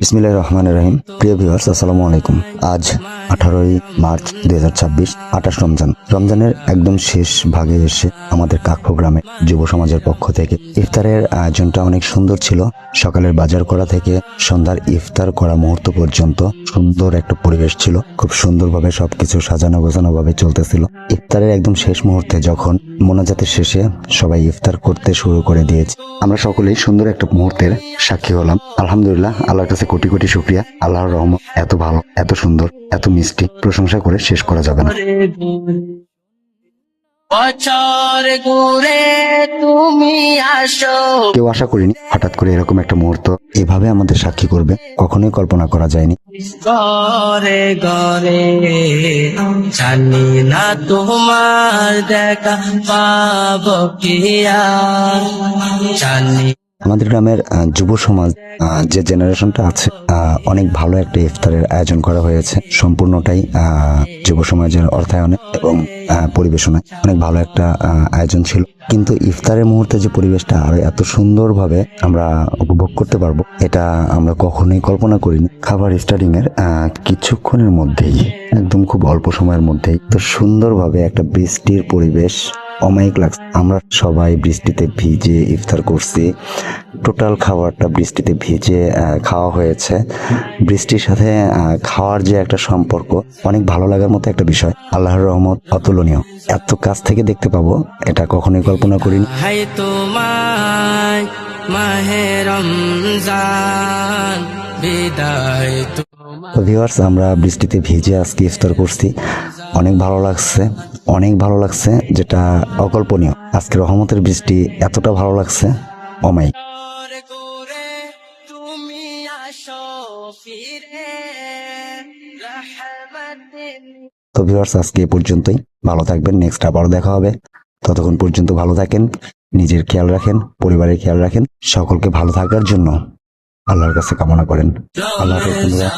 বিসমিল্লাহির রহমানির রহিম। প্রিয় ভিউয়ার্স, আসসালামু আলাইকুম। আজ 18 মার্চ 2026, 28 রমজান। রমজানের একদম শেষ ভাগে এসে আমাদের কাকফো গ্রামে যুব সমাজের পক্ষ থেকে ইফতারের আয়োজনটা অনেক সুন্দর ছিল। সকালের বাজার করা থেকে সন্ধ্যার ইফতার করা মুহূর্ত পর্যন্ত সুন্দর একটা পরিবেশ ছিল। খুব সুন্দরভাবে সবকিছু সাজানো গোছানো ভাবে চলতেছিল। ইফতারের একদম শেষ মুহূর্তে যখন মোনাজাতের শেষে সবাই ইফতার করতে শুরু করে দিয়েছে, আমরা সকলেই সুন্দর একটা মুহূর্তের সাক্ষী হলাম। আলহামদুলিল্লাহ, আল্লাহর কাছে কোটি কোটি শুকরিয়া। আল্লাহর রহমত এত ভালো, এত সুন্দর, এত মিষ্টি, প্রশংসা করে শেষ করা যাবে না। কেউ আশা করিনি হঠাৎ করে এরকম একটা মুহূর্ত এভাবে আমাদের সাক্ষী করবে, কখনোই কল্পনা করা যায়নি। গরে গরে জানি না তোমার দেখা পাবো কি আর, জানি আমাদের গ্রামের যুব সমাজ যে জেনারেশনটা আছে, অনেক ভালো একটা ইফতারের আয়োজন করা হয়েছে। সম্পূর্ণটাই যুব সমাজের অর্থায়নে এবং পরিবেশনায় অনেক ভালো একটা আয়োজন ছিল। কিন্তু ইফতারের মুহূর্তে যে পরিবেশটা আরো এত সুন্দরভাবে আমরা উপভোগ করতে পারবো, এটা আমরা কখনোই কল্পনা করিনি। খাবার স্টার্টিং এর কিছুক্ষণের মধ্যেই, একদম খুব অল্প সময়ের মধ্যেই তো সুন্দরভাবে একটা বৃষ্টির পরিবেশ অমায়িক লাগছে। আমরা সবাই বৃষ্টিতে ভিজে ইফতার করছি। টোটাল খাবারটা বৃষ্টিতে ভিজে খাওয়া হয়েছে। বৃষ্টির সাথে খাওয়ার যে একটা সম্পর্ক, অনেক ভালো লাগার মতো একটা বিষয়। আল্লাহর রহমত অতুলনীয়। এত কাছ থেকে দেখতে পাবো এটা কখনোই কল্পনা করিনি। হাই তোমায় মাহে রমজান বিদায়। তো ভিউয়ার্স, আমরা বৃষ্টিতে ভিজে আজকে ইফতার করছি। অনেক ভালো লাগছে, অনেক ভালো লাগছে, যেটা অকল্পনীয়। আজকে রহমতের বৃষ্টি এতটা ভালো লাগছে, অমায়িক। তো ভিউয়ার্স, আজকে এ পর্যন্তই। ভালো থাকবেন, নেক্সট আবারও দেখা হবে। ততক্ষণ পর্যন্ত ভালো থাকেন, নিজের খেয়াল রাখেন, পরিবারের খেয়াল রাখেন। সকলকে ভালো থাকার জন্য আল্লাহর কাছে কামনা করেন। আল্লাহ হাফেজ বন্ধুরা।